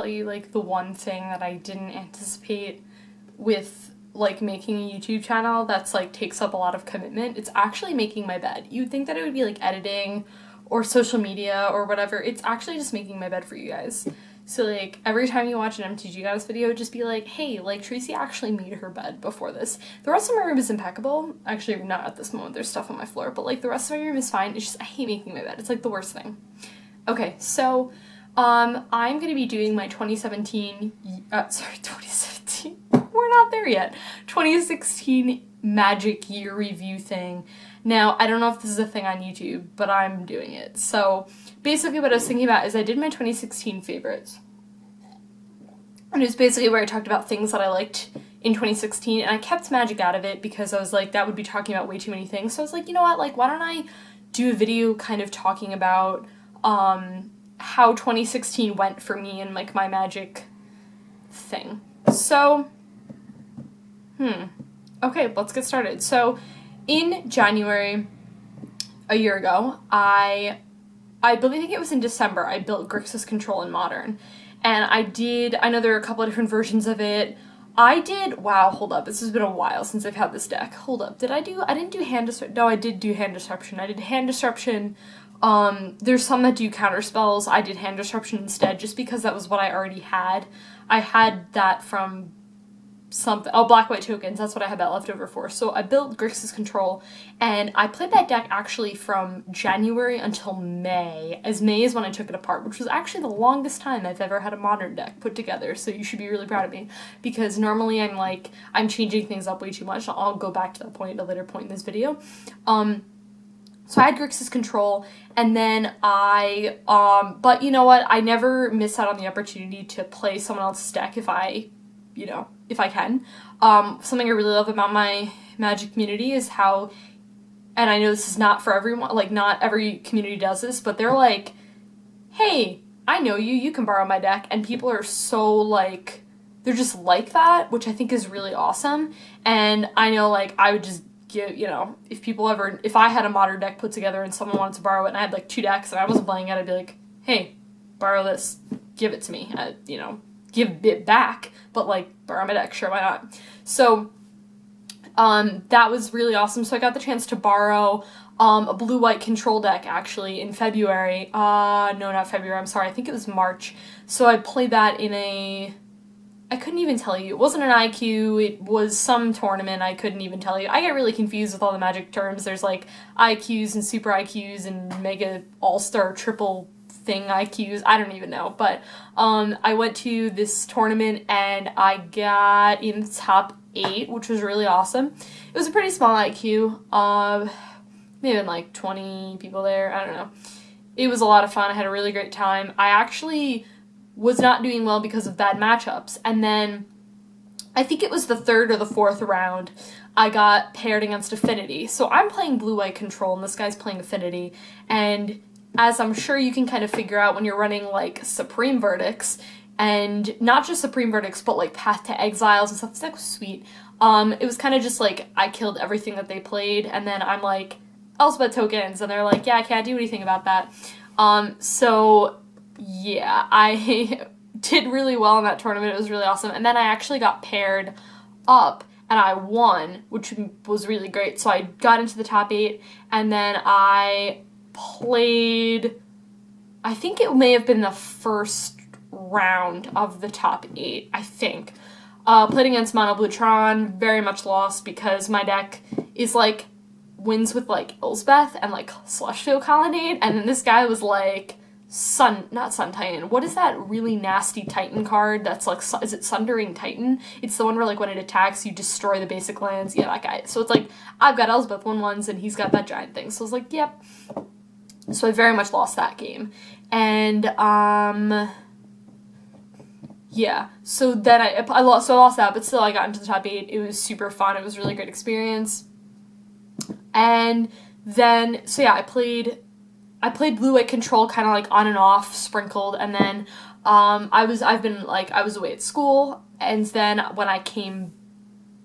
you, like, the one thing that I didn't anticipate with, like, making a YouTube channel that's, like, takes up a lot of commitment. It's actually making my bed. You'd think that it would be, like, editing or social media or whatever. It's actually just making my bed for you guys. So, like, every time you watch an MTG Goddess video, just be like, hey, like, Tracy actually made her bed before this. The rest of my room is impeccable. Actually, not at this moment. There's stuff on my floor. But, like, the rest of my room is fine. It's just, I hate making my bed. It's, like, the worst thing. Okay, so, I'm going to be doing my 2017... 2017. We're not there yet. 2016 Magic Year Review thing. Now, I don't know if this is a thing on YouTube, but I'm doing it. So, basically what I was thinking about is I did my 2016 favorites. And it was basically where I talked about things that I liked in 2016, and I kept Magic out of it because I was like, that would be talking about way too many things. So I was like, you know what, like, why don't I do a video kind of talking about how 2016 went for me and, like, my Magic thing. So, okay, let's get started. So, in January, a year ago, I believe it was in December, I built Grixis Control in Modern. And I know there are a couple of different versions of it. Wow, hold up, this has been a while since I've had this deck. Hold up, I didn't do Hand Disruption. No, I did do Hand Disruption. I did Hand Disruption. There's some that do counter spells. I did Hand Disruption instead, just because that was what I already had. I had that from something. Oh, Black-White Tokens, that's what I had that left over for. So I built Grixis Control, and I played that deck actually from January until May, as May is when I took it apart, which was actually the longest time I've ever had a Modern deck put together, so you should be really proud of me, because normally I'm changing things up way too much. I'll go back to that point at a later point in this video. So I had Grixis Control, and then but you know what, I never miss out on the opportunity to play someone else's deck if I can. Something I really love about my Magic community is how, and I know this is not for everyone, like, not every community does this, but they're like, hey, I know you can borrow my deck, and people are so, like, they're just like that, which I think is really awesome. And I know, like, I would just give, if I had a Modern deck put together and someone wanted to borrow it and I had, like, 2 decks and I wasn't playing it, I'd be like, hey, borrow this, give it to me, give it back, but, like, borrow my deck, sure, why not? So, that was really awesome. So I got the chance to borrow a blue-white control deck, actually, in February. No, not February, I'm sorry, I think it was March. So I played that in I couldn't even tell you. It wasn't an IQ, it was some tournament, I couldn't even tell you. I get really confused with all the Magic terms. There's, like, IQs and Super IQs and Mega All-Star Triple thing IQs, I don't even know, but I went to this tournament and I got in the top 8, which was really awesome. It was a pretty small IQ, maybe like 20 people there, I don't know. It was a lot of fun, I had a really great time. I actually was not doing well because of bad matchups, and then I think it was the 3rd or the 4th round, I got paired against Affinity. So I'm playing blue-white control and this guy's playing Affinity, and as I'm sure you can kind of figure out when you're running, like, Supreme Verdicts, and not just Supreme Verdicts, but, like, Path to Exiles and stuff. This deck was sweet. It was kind of just, like, I killed everything that they played, and then I'm like, Elspeth tokens, and they're like, yeah, I can't do anything about that. So, yeah, I did really well in that tournament. It was really awesome. And then I actually got paired up, and I won, which was really great. So I got into the top 8, and then I played, I think it may have been the first round of the top 8, I think. Played against Mono Blue Tron, very much lost because my deck is, like, wins with, like, Elsbeth and, like, Celestial Colonnade, and then this guy was, like, not Sun Titan, what is that really nasty Titan card that's, like, is it Sundering Titan? It's the one where, like, when it attacks, you destroy the basic lands, yeah, that guy. So it's like, I've got Elsbeth 1/1s, and he's got that giant thing, so I was like, yep. So I very much lost that game. And, yeah. So then I lost that, but still I got into the top 8. It was super fun. It was a really great experience. And then, so yeah, I played blue-white control kind of, like, on and off, sprinkled, and then, I was away at school, and then when I came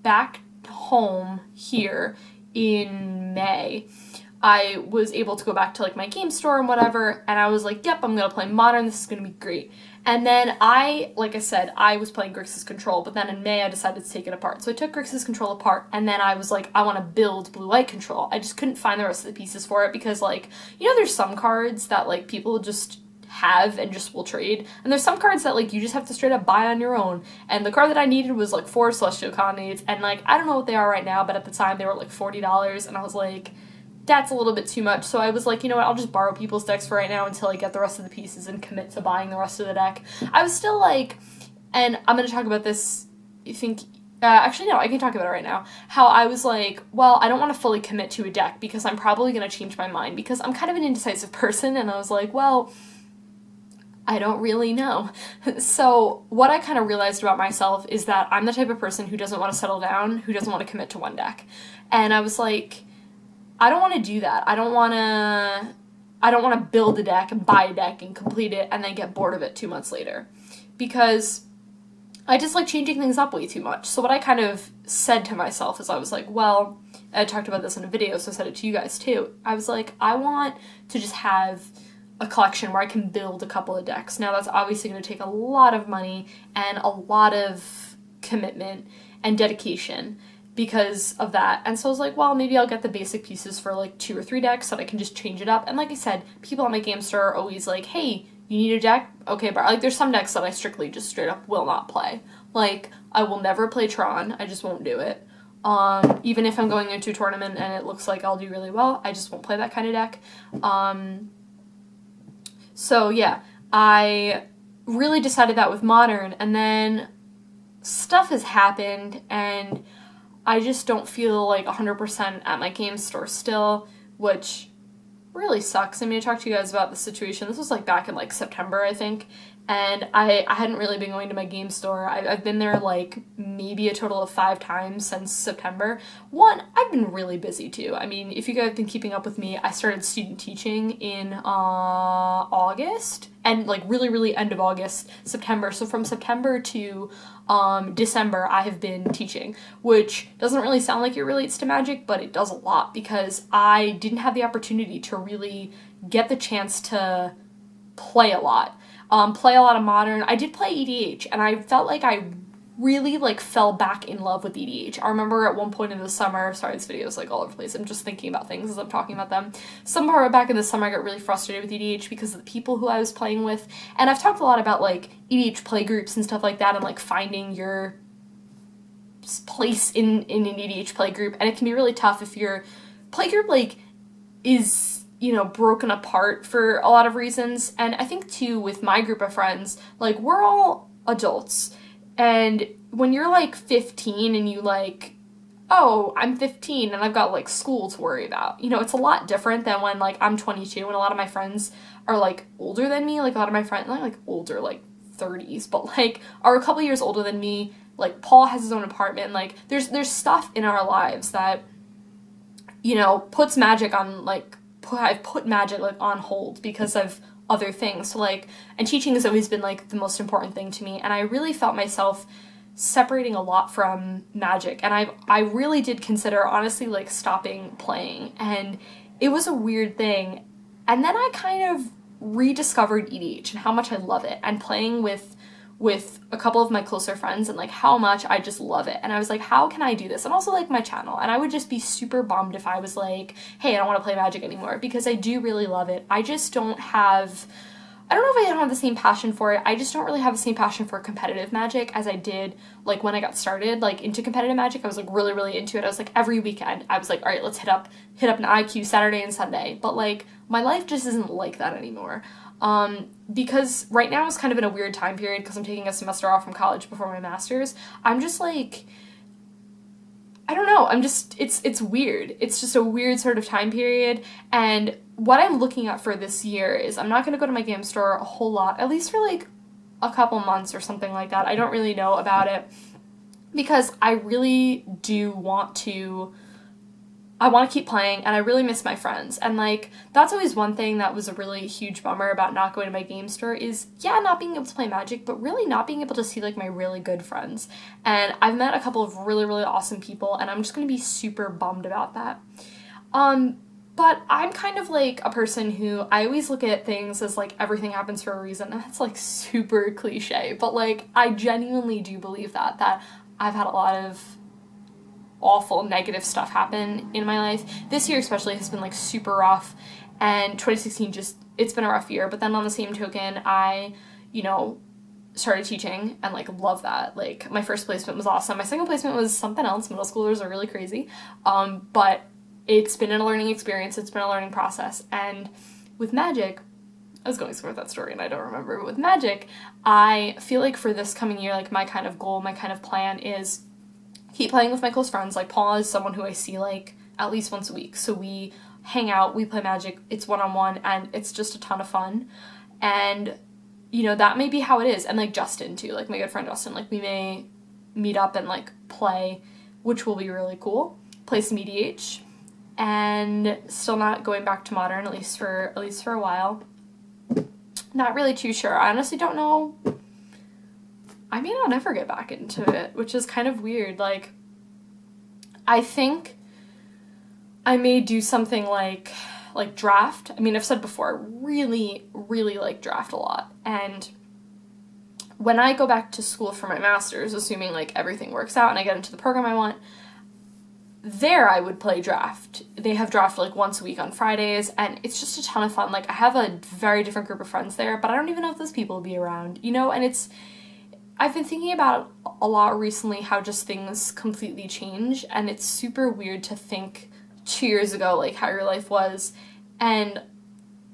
back home here in May, I was able to go back to, like, my game store and whatever, and I was like, yep, I'm gonna play Modern, this is gonna be great. And then like I said, I was playing Grixis Control, but then in May I decided to take it apart. So I took Grixis Control apart, and then I was like, I want to build Blue-White Control. I just couldn't find the rest of the pieces for it because, like, you know, there's some cards that, like, people just have and just will trade, and there's some cards that, like, you just have to straight up buy on your own. And the card that I needed was, like, 4 Celestial Cognates, and, like, I don't know what they are right now, but at the time they were, like, $40, and I was like, that's a little bit too much. So I was like, you know what, I'll just borrow people's decks for right now until I get the rest of the pieces and commit to buying the rest of the deck. I was still like, and I'm going to talk about this, actually no, I can talk about it right now, how I was like, well, I don't want to fully commit to a deck because I'm probably going to change my mind because I'm kind of an indecisive person, and I was like, well, I don't really know. So what I kind of realized about myself is that I'm the type of person who doesn't want to settle down, who doesn't want to commit to one deck. And I was like, I don't want to do that. I don't want to build a deck and buy a deck and complete it and then get bored of it 2 months later. Because I just like changing things up way too much. So what I kind of said to myself is I was like, well, I talked about this in a video, so I said it to you guys too. I was like, I want to just have a collection where I can build a couple of decks. Now that's obviously going to take a lot of money and a lot of commitment and dedication because of that. And so I was like, well, maybe I'll get the basic pieces for like 2 or 3 decks so that I can just change it up. And like I said, people on my game store are always like, hey, you need a deck? Okay, but like there's some decks that I strictly just straight up will not play. Like, I will never play Tron. I just won't do it. Even if I'm going into a tournament and it looks like I'll do really well, I just won't play that kind of deck. So yeah, I really decided that with Modern, and then stuff has happened, and I just don't feel like 100% at my game store still, which really sucks. I mean, I talked to you guys about the situation. This was like back in like September, I think, and I hadn't really been going to my game store. I've been there like maybe a total of 5 times since September. One, I've been really busy too. I mean, if you guys have been keeping up with me, I started student teaching in August, and like really end of August, September. So from September to December, I have been teaching, which doesn't really sound like it relates to Magic, but it does a lot because I didn't have the opportunity to really get the chance to play a lot. Play a lot of Modern. I did play EDH, and I felt like I really like fell back in love with EDH. I remember at one point in the summer, sorry, this video is like all over the place, I'm just thinking about things as I'm talking about them. Somewhere back in the summer I got really frustrated with EDH because of the people who I was playing with, and I've talked a lot about like EDH playgroups and stuff like that, and like finding your place in an EDH playgroup, and it can be really tough if your playgroup like is, you know, broken apart for a lot of reasons. And I think too with my group of friends, like we're all adults, and when you're like 15 and you like, oh, I'm 15 and I've got like school to worry about, you know, it's a lot different than when like I'm 22 and a lot of my friends are like older than me. Like a lot of my friends, not like older, like 30s, but like are a couple years older than me. Like Paul has his own apartment. Like there's stuff in our lives that, you know, puts Magic on like, I've put Magic like on hold because of other things. So like, and teaching has always been like the most important thing to me, and I really felt myself separating a lot from Magic, and I really did consider honestly like stopping playing, and it was a weird thing. And then I kind of rediscovered EDH and how much I love it, and playing with a couple of my closer friends, and like how much I just love it. And I was like, how can I do this? And also like my channel. And I would just be super bummed if I was like, hey, I don't want to play Magic anymore, because I do really love it. I just don't have, I don't know if I don't have the same passion for it. I just don't really have the same passion for competitive Magic as I did like when I got started like into competitive Magic. I was like really into it. I was like every weekend I was like, all right, let's hit up an IQ Saturday and Sunday. But like my life just isn't like that anymore. Because right now is kind of in a weird time period because I'm taking a semester off from college before my master's. I'm just like, I don't know, it's weird. It's just a weird sort of time period, and what I'm looking at for this year is I'm not going to go to my game store a whole lot, at least for like a couple months or something like that. I don't really know about it, because I really do want to keep playing, and I really miss my friends. And like, that's always one thing that was a really huge bummer about not going to my game store is, yeah, not being able to play Magic, but really not being able to see like my really good friends. And I've met a couple of really awesome people, and I'm just going to be super bummed about that. But I'm kind of like a person who I always look at things as like everything happens for a reason. And that's like super cliche, but like I genuinely do believe that I've had a lot of awful negative stuff happen in my life. This year especially has been like super rough, and 2016 just, it's been a rough year. But then on the same token, I, you know, started teaching and like love that. Like my first placement was awesome. My second placement was something else. Middle schoolers are really crazy. But it's been a learning experience. It's been a learning process. And with Magic, I was going somewhere with that story and I don't remember, but with Magic, I feel like for this coming year, like my kind of goal, my kind of plan is keep playing with my close friends. Like Paul is someone who I see like at least once a week. So we hang out, we play Magic, it's one-on-one, and it's just a ton of fun. And, you know, that may be how it is. And like Justin too, like my good friend Justin, like we may meet up and like play, which will be really cool. Play some EDH. And still not going back to Modern, at least for a while. Not really too sure. I honestly don't know. I may not ever get back into it, which is kind of weird. Like, I think I may do something like Draft. I mean, I've said before, I really, really like Draft a lot. And when I go back to school for my master's, assuming like everything works out and I get into the program I want, there I would play Draft. They have Draft like once a week on Fridays, and it's just a ton of fun. Like, I have a very different group of friends there, but I don't even know if those people will be around, you know? And I've been thinking about a lot recently how just things completely change, and it's super weird to think 2 years ago, like, how your life was. And,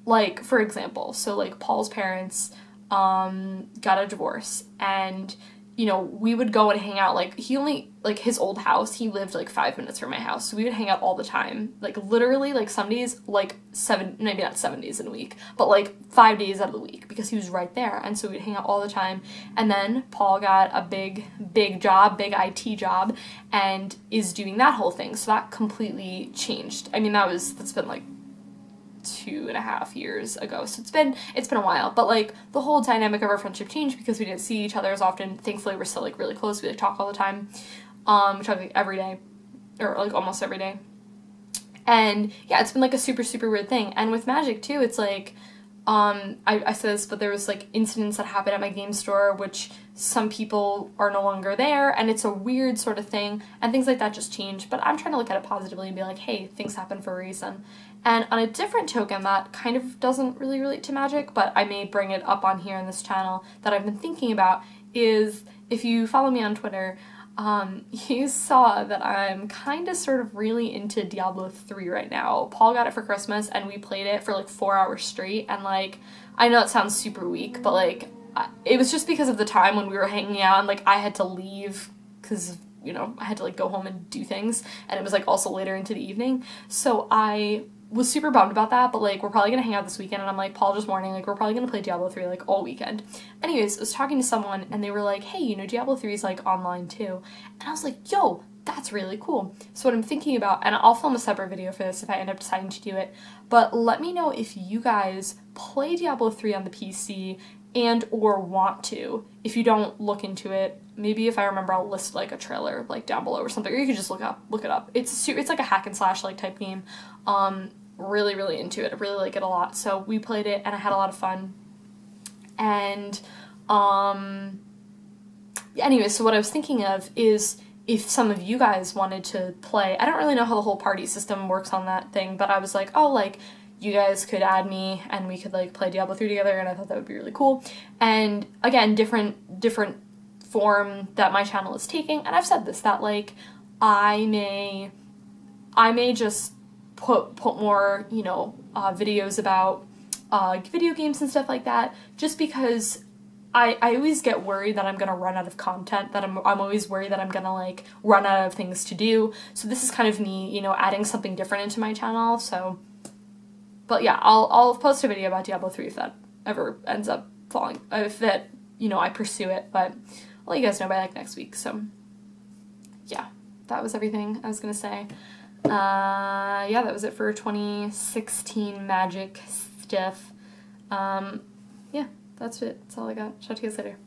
like, for example, so, like, Paul's parents got a divorce, and, you know, we would go and hang out, like, his old house, he lived, like, 5 minutes from my house, so we would hang out all the time, like, literally, like, some days, like, maybe not 7 days in a week, but, like, 5 days out of the week, because he was right there, and so we'd hang out all the time. And then Paul got a big job, big IT job, and is doing that whole thing, so that completely changed. I mean, that's been, like, 2.5 years ago, so it's been a while, but like the whole dynamic of our friendship changed because we didn't see each other as often. Thankfully, we're still like really close. We like talk all the time. We talk like every day, or like almost every day. And yeah, it's been like a super, super weird thing. And with Magic too, it's like I said this, but there was like incidents that happened at my game store, which some people are no longer there, and it's a weird sort of thing, and things like that just change. But I'm trying to look at it positively and be like, hey, things happen for a reason. And on a different token that kind of doesn't really relate to Magic, but I may bring it up on here on this channel, that I've been thinking about, is if you follow me on Twitter, you saw that I'm kind of sort of really into Diablo 3 right now. Paul got it for Christmas, and we played it for like 4 hours straight, and like, I know it sounds super weak, but like, it was just because of the time when we were hanging out, and like, I had to leave because, you know, I had to like go home and do things, and it was like also later into the evening, so I was super bummed about that. But like, we're probably gonna hang out this weekend, and I'm like, Paul just warning, like, we're probably gonna play Diablo 3 like all weekend. Anyways, I was talking to someone and they were like, hey, you know, Diablo 3 is like online too, and I was like, yo, that's really cool. So what I'm thinking about, and I'll film a separate video for this if I end up deciding to do it, but let me know if you guys play Diablo 3 on the PC and or want to. If you don't, look into it. Maybe if I remember, I'll list like a trailer like down below or something, or you can just look it up. It's like a hack and slash like type game. Really, really into it. I really like it a lot. So we played it and I had a lot of fun. And anyway, so what I was thinking of is if some of you guys wanted to play, I don't really know how the whole party system works on that thing, but I was like, oh, like, you guys could add me and we could like play Diablo 3 together, and I thought that would be really cool. And again, different form that my channel is taking, and I've said this, that like I may just put more, you know, videos about video games and stuff like that, just because I always get worried that I'm gonna run out of content, that I'm always worried that I'm gonna like run out of things to do. So this is kind of me, you know, adding something different into my channel. So, but yeah, I'll post a video about Diablo 3 if that ever ends up falling, if that, you know, I pursue it, but I'll let you guys know by like next week. So yeah, that was everything I was gonna say. Yeah, that was it for 2016 Magic stuff. Yeah, that's it. That's all I got. Chat to you guys later.